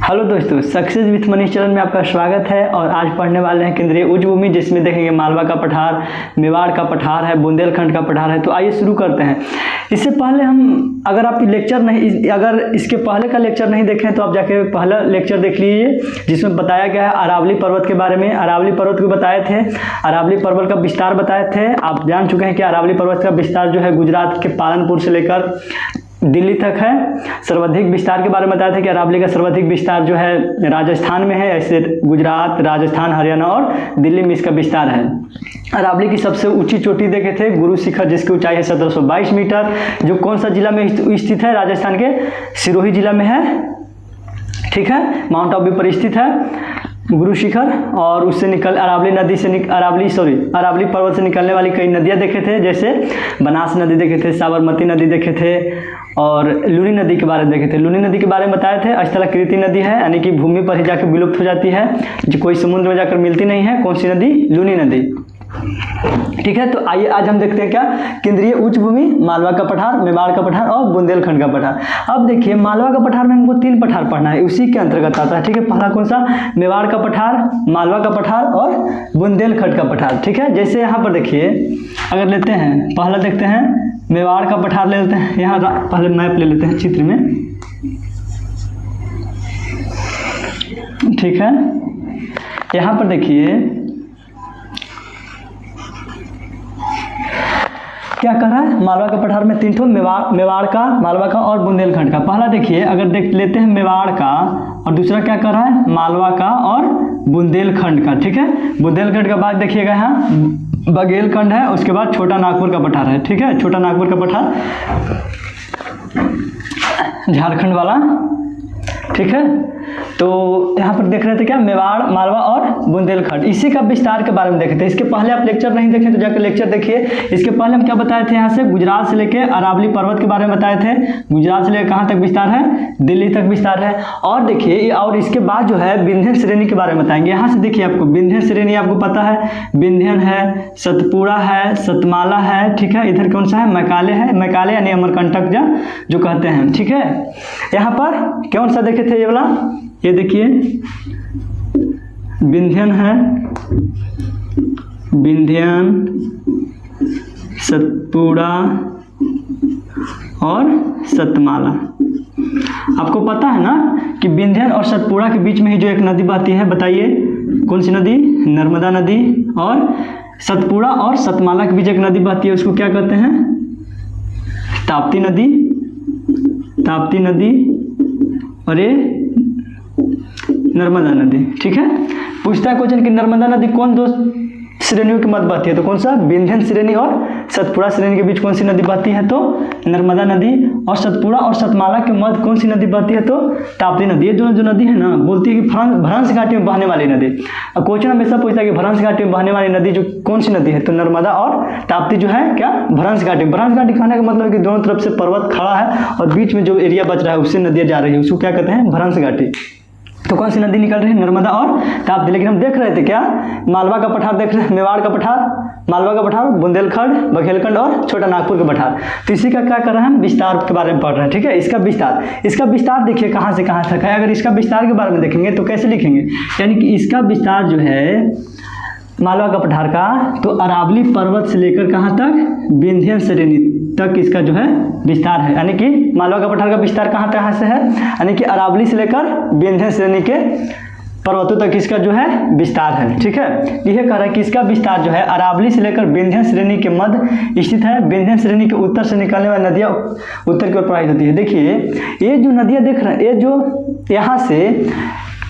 Hello दोस्तों, success with Manish channel में आपका स्वागत है। और आज पढ़ने वाले हैं केंद्रीय उच्च भूमि, जिसमें देखेंगे मालवा का पठार, मेवाड़ का पठार है, बुंदेलखंड का पठार है। तो आइए शुरू करते हैं। इससे पहले हम अगर इसके पहले का लेक्चर नहीं देखें तो आप जाके पहला लेक्चर देख लीजिए, जिसमें बताया गया है अरावली पर्वत के बारे में। अरावली पर्वत को बताए थे, अरावली पर्वत का विस्तार बताए थे। आप जान चुके हैं कि अरावली पर्वत का विस्तार जो है गुजरात के पालनपुर से लेकर दिल्ली तक है। सर्वाधिक विस्तार के बारे में बताया था कि अरावली का सर्वाधिक विस्तार जो है राजस्थान में है। ऐसे गुजरात, राजस्थान, हरियाणा और दिल्ली में इसका विस्तार है। अरावली की सबसे ऊंची चोटी देखे थे गुरु शिखर, जिसकी ऊंचाई है 1722 मीटर, जो कौन सा जिला में स्थित है? राजस्थान के सिरोही जिला में है। ठीक है, माउंट आबू पर स्थित है गुरु शिखर। और उससे अरावली पर्वत से निकलने वाली कई नदियां देखे थे, जैसे बनास नदी देखे थे, साबरमती नदी देखे थे और लूनी नदी के बारे में देखे थे। लूनी नदी के बारे में बताए थे स्थलाकृति नदी है, यानी कि भूमि पर ही जाकर विलुप्त हो जाती है, जो कोई समुद्र में जाकर मिलती नहीं है। कौन सी नदी? लूनी नदी। ठीक है, तो आइए आज हम देखते हैं क्या केंद्रीय उच्च भूमि, मालवा का पठार, मेवाड़ का पठार और बुंदेलखंड का पठार। अब देखिए, मालवा का पठार में हमको 3 पठार पढ़ना है, उसी के अंतर्गत आता है। ठीक है, पहला कौन सा? मेवाड़ का पठार, मालवा का पठार और बुंदेलखंड का पठार। ठीक है, जैसे यहाँ पर देखिए, अगर लेते हैं, पहला देखते हैं मेवाड़ का पठार ले लेते हैं। यहाँ पहले मैप ले लेते हैं चित्र में। ठीक है, यहाँ पर देखिए क्या कर रहा है। मालवा का पठार में 3 ठो, मेवाड़ का, मालवा का और बुंदेलखंड का। पहला देखिए, अगर देख लेते हैं मेवाड़ का, और दूसरा क्या कर रहा है? मालवा का और बुंदेलखंड का। ठीक है, बुंदेलखंड का बाद देखिएगा यहाँ बघेलखंड है, उसके बाद छोटा नागपुर का पठार है। ठीक है, छोटा नागपुर का पठार झारखंड वाला। ठीक है, तो यहाँ पर देख रहे थे क्या? मेवाड़, मालवा और बुंदेलखंड, इसी का विस्तार के बारे में देखे थे। इसके पहले आप लेक्चर नहीं देखे तो जाकर लेक्चर देखिए। इसके पहले हम क्या बताए थे? यहाँ से गुजरात से लेके अरावली पर्वत के बारे में बताए थे। गुजरात से लेकर कहाँ तक विस्तार है? दिल्ली तक विस्तार है। और देखिए, और इसके बाद जो है विंध्य श्रेणी के बारे में बताएंगे। यहाँ से देखिए, आपको विंध्य श्रेणी आपको पता है, विंध्यन है, सतपुड़ा है, सतमाला है। ठीक है, इधर कौन सा है? मैकाले है। मैकाले यानी अमरकंटक जो कहते हैं। ठीक है, यहाँ पर कौन सा देखे थे? ये वाला, ये देखिए विंध्यन है, विंध्यन, सतपुड़ा और सतमाला। आपको पता है ना कि विंध्यन और सतपुड़ा के बीच में ही जो एक नदी बहती है, बताइए कौन सी नदी? नर्मदा नदी। और सतपुड़ा और सतमाला के बीच एक नदी बहती है, उसको क्या कहते हैं? ताप्ती नदी। ताप्ती नदी और ये नर्मदा नदी। ठीक है, पूछता है क्वेश्चन कि नर्मदा नदी कौन 2 श्रेणियों के मध्य बहती है? तो कौन सा? विंध्यन श्रेणी और सतपुड़ा श्रेणी के बीच कौन सी नदी बहती है? तो नर्मदा नदी। और सतपुड़ा और सतमाला के मध्य कौन सी नदी बहती है? तो ताप्ती नदी। ये जो नदी है ना, बोलती है कि भ्रंश घाटी में बहने वाली नदी। अब क्वेश्चन हमेशा पूछता है कि भ्रंश घाटी में बहने वाली नदी जो कौन सी नदी है? तो नर्मदा और ताप्ती जो है क्या? भ्रंश घाटी। भ्रंश घाटी कहने का मतलब है कि दोनों तरफ से पर्वत खड़ा है और बीच में जो एरिया बच रहा है उससे नदियाँ जा रही है, उसको क्या कहते हैं? भ्रंश घाटी। तो कौन सी नदी निकल रही है? नर्मदा और ताप्ती। लेकिन हम देख रहे थे क्या? मालवा का पठार देख रहे हैं, मेवाड़ का पठार, मालवा का पठार, बुंदेलखंड, बघेलखंड और छोटा नागपुर का पठार। तो इसी का क्या कर रहे हैं? हम विस्तार के बारे में पढ़ रहे हैं। ठीक है, इसका विस्तार देखिए कहाँ से कहाँ तक है। अगर इसका विस्तार के बारे में देखेंगे तो कैसे लिखेंगे? यानी कि इसका विस्तार जो है मालवा का पठार का, तो अरावली पर्वत से लेकर कहाँ तक? विंध्य श्रेणी तक इसका जो है विस्तार है। यानी कि मालवा का पठार का विस्तार कहाँ से है? यानी कि अरावली से लेकर विंध्य श्रेणी के पर्वतों तक इसका जो है विस्तार है। ठीक है, यह कह रहा है कि इसका विस्तार जो है अरावली से लेकर विंध्य श्रेणी के मध्य स्थित है। विंध्य श्रेणी के उत्तर से निकलने वाली नदियाँ उत्तर की ओर प्रवाहित होती है। देखिए, ये जो नदियाँ देख रहे हैं, ये जो यहाँ से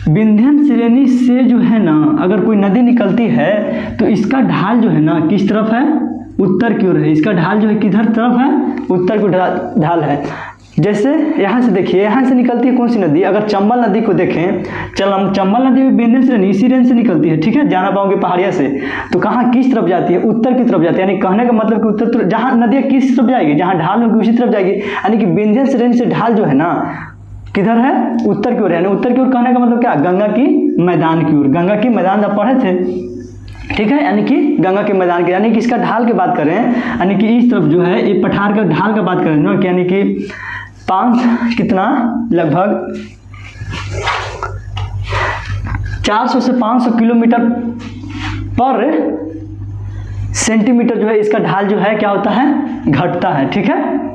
विंध्यन श्रेणी से जो है ना, अगर कोई नदी निकलती है तो इसका ढाल जो है ना किस तरफ है? उत्तर की ओर है। इसका ढाल जो है किधर तरफ है? उत्तर की ढाल है। जैसे यहाँ से देखिए, यहाँ से निकलती है कौन सी नदी? अगर चंबल नदी को देखें, चंबल नदी भी विंध्य श्रेणी इसी रेंज से निकलती है। ठीक है, जाना पाओगे पहाड़िया से, तो कहाँ किस तरफ जाती है? उत्तर की तरफ जाती है। यानी कहने का मतलब कि उत्तर तरफ, जहाँ नदियाँ किस तरफ जाएगी, जहाँ ढाल होगी उसी तरफ जाएगी। यानी कि विंध्य श्रेणी से ढाल जो है ना किधर है? उत्तर की ओर। यानी उत्तर की ओर कहने का मतलब क्या? गंगा की मैदान की ओर। गंगा की मैदान आप पढ़े थे। ठीक है, यानी कि गंगा के मैदान के, यानी कि इसका ढाल की बात करें, यानी कि इस तरफ जो है ये पठार का ढाल का बात करें ना, यानी कि 5 कितना लगभग 400 से 500 किलोमीटर पर सेंटीमीटर जो है इसका ढाल जो है क्या होता है, घटता है। ठीक है,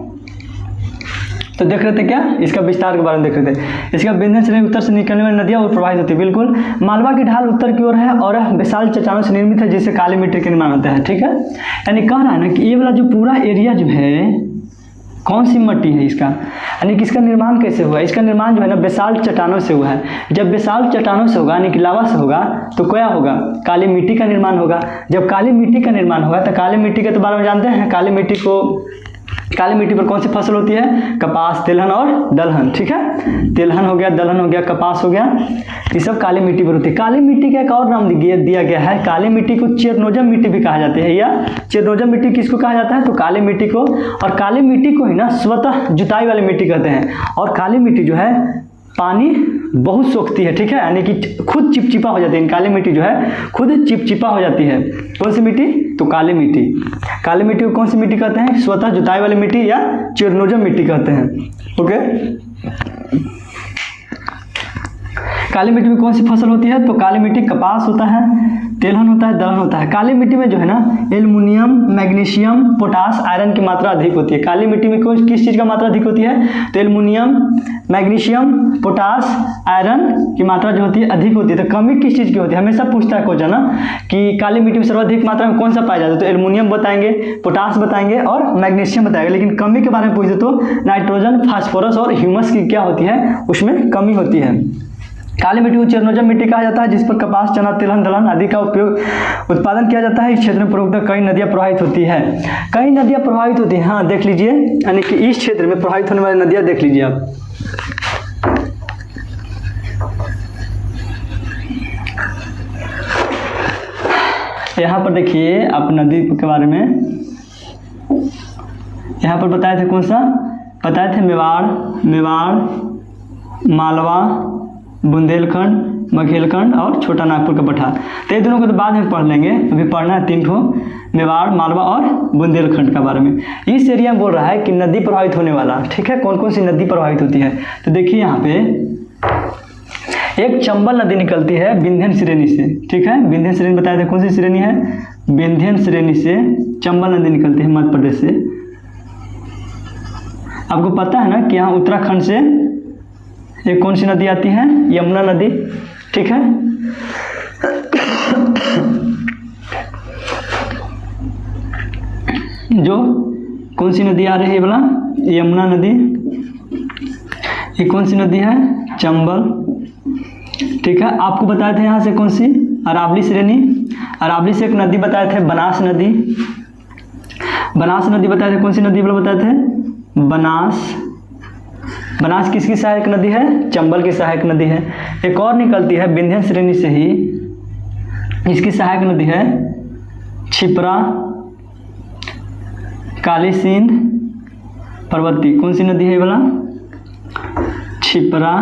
तो देख रहे थे क्या, इसका विस्तार के बारे में देख रहे थे। इसका विंध्य श्रेणी उत्तर से निकलने वाली नदियाँ और प्रवाहित होती है। बिल्कुल, मालवा की ढाल उत्तर की ओर है और विशाल चट्टानों से निर्मित है जिससे काली मिट्टी का निर्माण होता है। ठीक है, यानी कह रहा है ना कि ये वाला जो पूरा एरिया जो है कौन सी मिट्टी है इसका, यानी कि इसका निर्माण कैसे हुआ। इसका निर्माण जो है ना बेसाल्ट चट्टानों से हुआ है। जब बेसाल्ट चट्टानों से होगा यानी कि लावा से होगा तो क्या होगा, काली मिट्टी का निर्माण होगा। जब काली मिट्टी का निर्माण होगा तो काली मिट्टी के तो बारे में जानते हैं, काली मिट्टी पर कौन सी फसल होती है, कपास, तिलहन और दलहन। ठीक है, तिलहन हो गया, दलहन हो गया, कपास हो गया, ये सब काली मिट्टी पर होती है। काली मिट्टी का एक और नाम दिया गया है, काली मिट्टी को चेरनोजम मिट्टी भी कहा जाती है। या चेरनोजम मिट्टी किसको कहा जाता है, तो काली मिट्टी को। और काली मिट्टी को ही ना स्वतः जुताई वाली मिट्टी कहते हैं। और काली मिट्टी जो है पानी बहुत सोखती है। ठीक है, यानी कि खुद चिपचिपा हो जाती है। काली मिट्टी जो है खुद चिपचिपा हो जाती है। कौन सी मिट्टी, तो काली मिट्टी। काली मिट्टी को कौन सी मिट्टी कहते हैं, स्वतः जुताई वाली मिट्टी या चेरनोजम मिट्टी कहते हैं। ओके, काली मिट्टी में कौन सी फसल होती है, तो काली मिट्टी कपास होता है, तिलहन होता है, दलहन होता है। काली मिट्टी में जो है ना एल्युमिनियम, मैग्नीशियम, पोटास, आयरन की मात्रा अधिक होती है। काली मिट्टी में किस चीज़ का मात्रा अधिक होती है, तो एल्युमिनियम, मैग्नीशियम, पोटास, आयरन की मात्रा जो होती है अधिक होती है। तो कमी किस चीज़ की होती है, हमेशा पूछता है क्वेश्चन ना कि काली मिट्टी में सर्वाधिक मात्रा में कौन सा पाया जाता है, तो एल्युमिनियम बताएंगे, पोटास बताएंगे और मैग्नीशियम बताएंगे। लेकिन कमी के बारे में पूछते तो नाइट्रोजन, फास्फोरस और ह्यूमस की क्या होती है, उसमें कमी होती है। काली मिट्टी को चेरनोजम मिट्टी कहा जाता है जिस पर कपास, चना, तिलहन, दलहन आदि का उत्पादन किया जाता है। इस क्षेत्र में पूर्वोक्त कई नदियां प्रवाहित होती है। कई नदियां प्रवाहित होती हैं, हाँ देख लीजिए, यानी कि इस क्षेत्र में प्रवाहित होने वाली नदियां देख लीजिए आप। यहाँ पर देखिए आप नदी के बारे में, यहाँ पर बताए थे कौन सा, बताए थे मेवाड़, मालवा, बुंदेलखंड, बघेलखंड और छोटा नागपुर का पठार। तो ये दोनों को तो बाद में पढ़ लेंगे, अभी पढ़ना है 3 ठो, मेवाड़, मालवा और बुंदेलखंड का बारे में। इस एरिया में बोल रहा है कि नदी प्रभावित होने वाला। ठीक है, कौन कौन सी नदी प्रभावित होती है, तो देखिए यहाँ पे एक चंबल नदी निकलती है विंध्यन श्रेणी से। ठीक है, विंध्यन श्रेणी बताया था कौन सी श्रेणी है, विंध्यन श्रेणी से चंबल नदी निकलती है मध्य प्रदेश से। आपको पता है ना कि यहाँ उत्तराखंड से एक कौन सी नदी आती है, यमुना नदी। ठीक है, जो कौन सी नदी आ रही है बोला, यमुना नदी। ये कौन सी नदी है, चंबल। ठीक है, आपको बताए थे यहाँ से कौन सी, अरावली श्रेणी। अरावली से एक नदी बताए थे बनास नदी। बनास नदी बताए थे कौन सी नदी बोला, बताए थे बनास। बनास किसकी सहायक नदी है, चंबल की सहायक नदी है। एक और निकलती है विंध्यन श्रेणी से ही, इसकी सहायक नदी है छिपरा, काली सिंध, पार्वती। कौन सी नदी है बोला, छिपरा,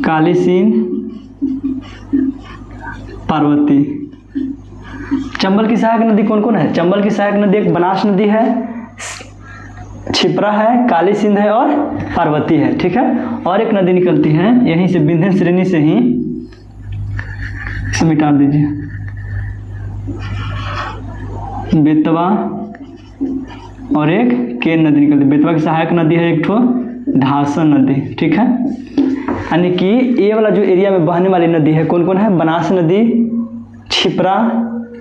काली सिंध, पार्वती। चंबल की सहायक नदी कौन कौन है, चंबल की सहायक नदी एक बनास नदी है, छिपरा है, काली सिंध है और पार्वती है। ठीक है, और एक नदी निकलती है यहीं से विंध्यन श्रेणी से ही, इसे मिटा दीजिए, बेतवा, और एक केन नदी निकलती है। बेतवा की सहायक नदी है एक ठो धासन नदी। ठीक है, यानी कि ये वाला जो एरिया में बहने वाली नदी है कौन कौन है, बनास नदी, छिपरा,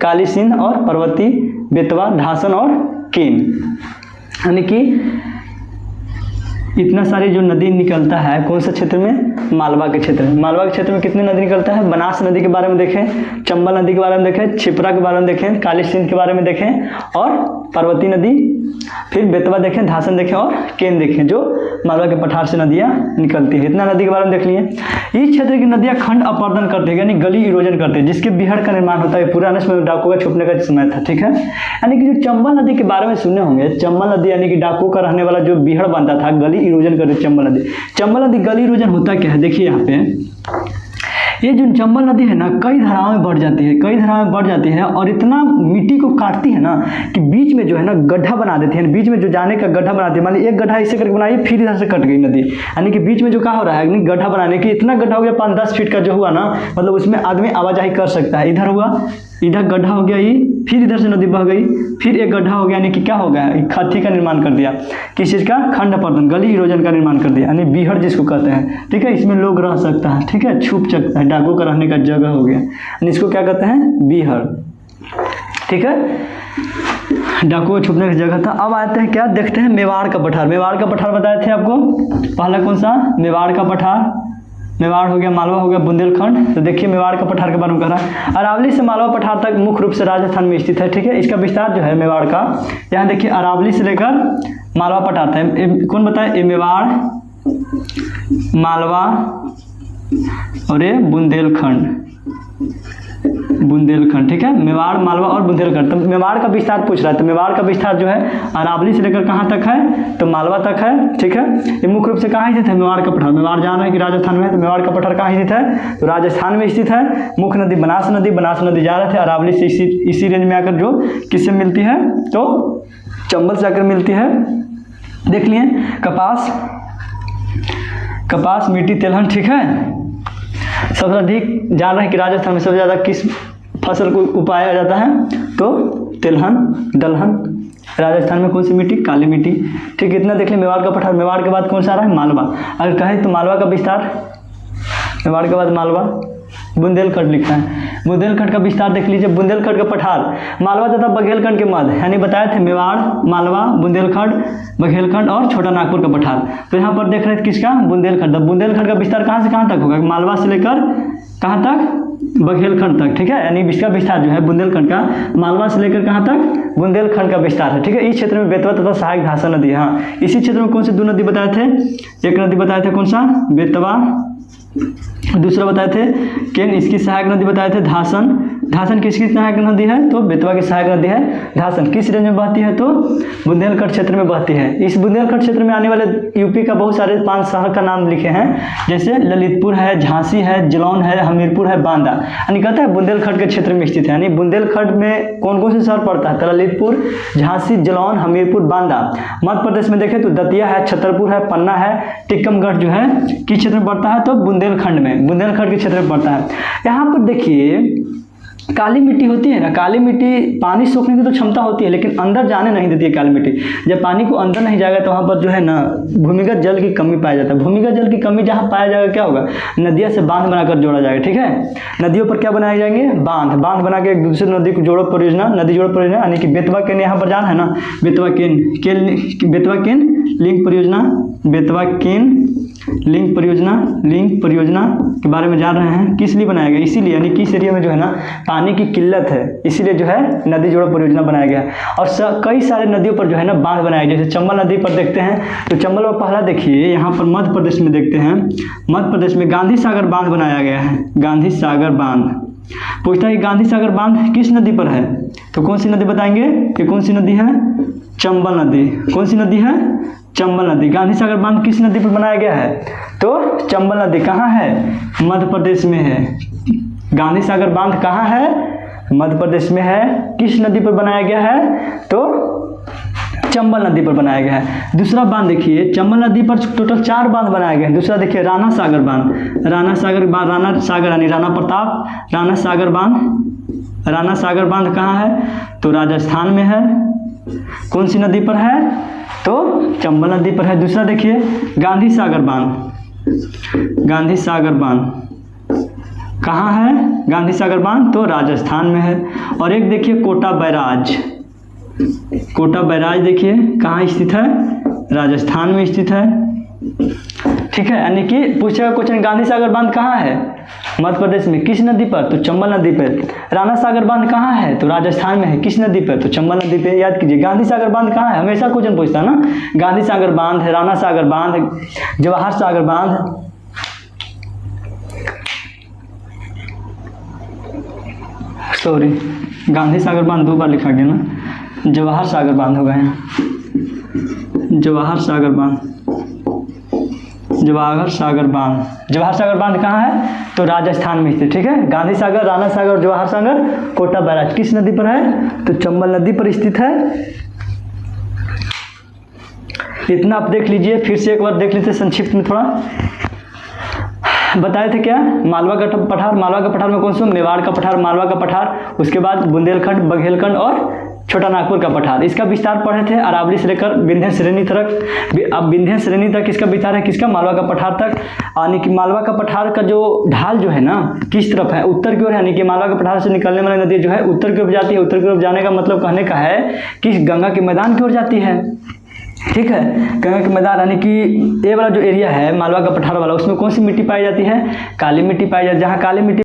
काली सिंध और पार्वती, बेतवा, धासन और केन। यानी कि इतना सारी जो नदी निकलता है कौन सा क्षेत्र में, मालवा के क्षेत्र में। मालवा के क्षेत्र में कितनी नदी निकलता है, बनास नदी के बारे में देखें, चंबल नदी के बारे में देखें, छिपरा के बारे में देखें, काली सिंध के बारे में देखें और पार्वती नदी, फिर बेतवा देखें, धासन देखें और केन देखें, जो मालवा के पठार से नदियाँ निकलती है। इतना नदी के बारे में देख लिए। इस क्षेत्र की नदियाँ खंड अपरदन करती है, यानी गली इरोजन करते हैं, जिसके बिहड़ का निर्माण होता है। पुराने समय डाकू का छुपने का समय था। ठीक है, यानी कि जो चंबल नदी के बारे में सुने होंगे, चंबल नदी यानी कि डाकू का रहने वाला जो बिहड़ बनता था, गली इरोजन करते चंबल नदी। चंबल नदी गली इरोजन होता क्या है, देखिए यहाँ पे ये जो चंबल नदी है ना कई धाराओं में बढ़ जाती है, कई धाराओं में बढ़ जाती है और इतना मिट्टी को काटती है ना कि बीच में जो है ना गड्ढा बना देती है, बीच में जो जाने का गड्ढा बनाती है। मान लीजिए एक गड्ढा इसे करके बनाई, फिर इधर से कट गई नदी, यानी कि बीच में जो क्या हो रहा है गड्ढा बनाने की, इतना गड्ढा हो गया 5-10 फीट का जो हुआ ना, मतलब उसमें आदमी आवाजाही कर सकता है। इधर हुआ, इधर गड्ढा हो गया ये, फिर इधर से नदी बह गई, फिर एक गड्ढा हो गया, यानी कि क्या हो गया, एक खत्ती का निर्माण कर दिया, किस चीज़ का, खंड पर्दन, गली इरोजन का निर्माण कर दिया, यानी बीहड़ जिसको कहते हैं। ठीक है, इसमें लोग रह सकता है, ठीक है, छुप सकता है, डाकू का रहने का जगह हो गया, यानी इसको क्या कहते हैं, बीहड़। ठीक है, डाकू छुपने की जगह था। अब आते हैं क्या, देखते हैं मेवाड़ का पठार। मेवाड़ का पठार बताए थे आपको, पहला कौन सा, मेवाड़ का पठार। मेवाड़ हो गया, मालवा हो गया, बुंदेलखंड। तो देखिए मेवाड़ का पठार के बारे में कह रहा है, अरावली से मालवा पठार तक मुख्य रूप से राजस्थान में स्थित है। ठीक है, इसका विस्तार जो है मेवाड़ का, यहाँ देखिए अरावली से लेकर मालवा पठार था। कौन बताए, ये मेवाड़, मालवा और ये बुंदेलखंड, बुंदेलखंड। ठीक है, मेवाड़, मालवा और बुंदेलखंड। तो मेवाड़ का विस्तार पूछ रहा है, तो मेवाड़ का विस्तार जो है अरावली से लेकर कहाँ तक है, तो मालवा तक है। ठीक है, ये मुख्य रूप से कहाँ स्थित है, मेवाड़ का पठार। मेवाड़ जान रहे हैं कि राजस्थान में है, तो मेवाड़ का पठार कहाँ स्थित है, तो राजस्थान में स्थित है। मुख्य नदी बनास नदी, बनास नदी जा रहे थे अरावली से इसी रेंज में आकर जो किससे मिलती है, तो चंबल से आकर मिलती है। देख लिए कपास, कपास, मिट्टी, तेलहन। ठीक है, सबसे अधिक जान रहे हैं कि राजस्थान में सबसे ज़्यादा किस फसल को उगाया जाता है, तो तिलहन, दलहन। राजस्थान में कौन सी मिट्टी, काली मिट्टी। ठीक, इतना देख लें मेवाड़ का पठार। मेवाड़ के बाद कौन सा आ रहा है, मालवा। अगर कहें तो मालवा का विस्तार, मेवाड़ के बाद मालवा, बुंदेलखंड लिखा है। बुंदेलखंड का विस्तार देख लीजिए, बुंदेलखंड का पठार मालवा तथा बघेलखंड के मध्य, यानी बताए थे मेवाड़, मालवा, बुंदेलखंड, बघेलखंड और छोटा नागपुर का पठार। तो यहाँ पर देख रहे थे किसका, बुंदेलखंड। बुंदेलखंड का विस्तार कहाँ से कहाँ तक होगा, मालवा से लेकर कहाँ तक, बघेलखंड तक। ठीक है, यानी इसका विस्तार जो है बुंदेलखंड का मालवा से लेकर कहाँ तक, बुंदेलखंड का विस्तार है। ठीक है, इस क्षेत्र में बेतवा तथा सहायक धासा नदी है। हाँ, इसी क्षेत्र में कौन सी दो नदी बताए थे, एक नदी बताए थे कौन सा, बेतवा, दूसरा बताए थे केन, इसकी सहायक नदी बताए थे धासन। धासन किसकी सहायक नदी है, तो बेतवा की सहायक नदी है धासन। किस रेंज में बहती है, तो बुंदेलखंड क्षेत्र में बहती है। इस बुंदेलखंड क्षेत्र में आने वाले यूपी का बहुत सारे 5 शहर का नाम लिखे हैं, जैसे ललितपुर है, झांसी है, जालौन है, हमीरपुर है, बांदा। यानी कहता है बुंदेलखंड के क्षेत्र में स्थित है। यानी बुंदेलखंड में कौन कौन से शहर पड़ता है, तो ललितपुर, झांसी, जालौन, हमीरपुर, बांदा। मध्य प्रदेश में देखें तो दतिया है, छतरपुर है, पन्ना है, टिक्कमगढ़ जो है किस क्षेत्र में पड़ता है, तो बुंदेलखंड में, बुंदेलखंड के क्षेत्र में पड़ता है। यहाँ पर देखिए काली मिट्टी होती है ना, काली मिट्टी पानी सोखने की तो क्षमता होती है, लेकिन अंदर जाने नहीं देती है काली मिट्टी। जब पानी को अंदर नहीं जाएगा तो वहाँ पर जो है ना भूमिगत जल की कमी पाया जाता है। भूमिगत जल की कमी जहाँ पाया जाएगा क्या होगा, नदियाँ से बांध बनाकर जोड़ा जाएगा। ठीक है, नदियों पर क्या बनाए जाएंगे, बांध, बांध बना के एक दूसरे नदी को जोड़ो परियोजना, नदी जोड़ो परियोजना। यानी कि बेतवा केन यहाँ पर जान है ना, बेतवा केन, बेतवा केन लिंक परियोजना, बेतवा केन लिंक परियोजना, लिंक परियोजना के बारे में जान रहे हैं। किस लिए बनाया गया, इसीलिए, यानी किस एरिया में जो है ना पानी की किल्लत है, इसीलिए जो है नदी जोड़ो परियोजना बनाया गया। और कई सारे नदियों पर जो है ना बांध बनाए, जैसे चंबल नदी पर देखते हैं, तो चंबल में पहला देखिए यहाँ पर मध्य प्रदेश में देखते हैं, मध्य प्रदेश में गांधी सागर बांध बनाया गया है। गांधी सागर बांध पूछता है कि गांधी सागर बांध किस नदी पर है, तो कौन सी नदी बताएंगे, कि कौन सी नदी है, चंबल नदी। कौन सी नदी है, चंबल नदी। गांधी सागर बांध किस नदी पर बनाया गया है, तो चंबल नदी। कहाँ है, मध्य प्रदेश में है। गांधी सागर बांध कहाँ है, मध्य प्रदेश में है। किस नदी पर बनाया गया है, तो चंबल नदी पर बनाया गया है। दूसरा बांध देखिए, चंबल नदी पर टोटल 4 बांध बनाए गए हैं। दूसरा देखिए राणा सागर बांध, राणा सागर बांध, राणा सागर यानी राणा प्रताप, राणा सागर बांध। राणा सागर बांध कहाँ है, तो राजस्थान में है। कौन सी नदी पर है, तो चंबल नदी पर है। दूसरा देखिए गांधी सागर बांध, गांधी सागर बांध कहाँ है, गांधी सागर बांध तो राजस्थान में है। और एक देखिए कोटा बैराज, कोटा बैराज देखिए कहाँ स्थित है, राजस्थान में स्थित है। ठीक है, यानी कि पूछेगा क्वेश्चन गांधी सागर बांध कहाँ है, मध्य प्रदेश में। किस नदी पर, तो चंबल नदी पर। राणा सागर बांध कहाँ है, तो राजस्थान में है। किस नदी पर, तो चंबल नदी पे। याद कीजिए गांधी सागर बांध कहाँ है, हमेशा क्वेश्चन पूछता है ना। गांधी सागर बांध, राणा सागर बांध, जवाहर सागर बांध, सॉरी गांधी सागर बांध 2 बार लिखा गया ना, जवाहर सागर बांध होगा यहाँ, जवाहर सागर बांध। जवाहर सागर बांध। जवाहर सागर बांध कहाँ है? तो राजस्थान में स्थित, ठीक है। गांधी सागर, राणा सागर और जवाहर सागर कोटा बैराज किस नदी पर है? तो चंबल नदी पर स्थित है। इतना आप देख लीजिए, फिर से एक बार देख लेते संक्षिप्त में थोड़ा। बताए थे क्या? मालवा का पठार, मालवा का पठार में कौन सा? मेवाड़ का पठार, मालवा का पठार, उसके बाद बुंदेलखंड, बघेलखंड और छोटा नागपुर का पठार। इसका विस्तार पढ़े थे अरावली से लेकर विंध्य श्रेणी तक। अब विंध्य श्रेणी तक इसका विस्तार है किसका? मालवा का पठार तक। यानी कि मालवा का पठार का जो ढाल जो है ना किस तरफ है? उत्तर की ओर है। यानी कि मालवा के पठार से निकलने वाली नदी जो है उत्तर की ओर जाती है। उत्तर की ओर जाने का मतलब कहने का है कि गंगा के मैदान की ओर जाती है, ठीक है। गंगा के मैदान यानी कि ये वाला जो एरिया है मालवा का पठार वाला, उसमें कौन सी मिट्टी पाई जाती है? काली मिट्टी पाई जाती है। जहाँ काली मिट्टी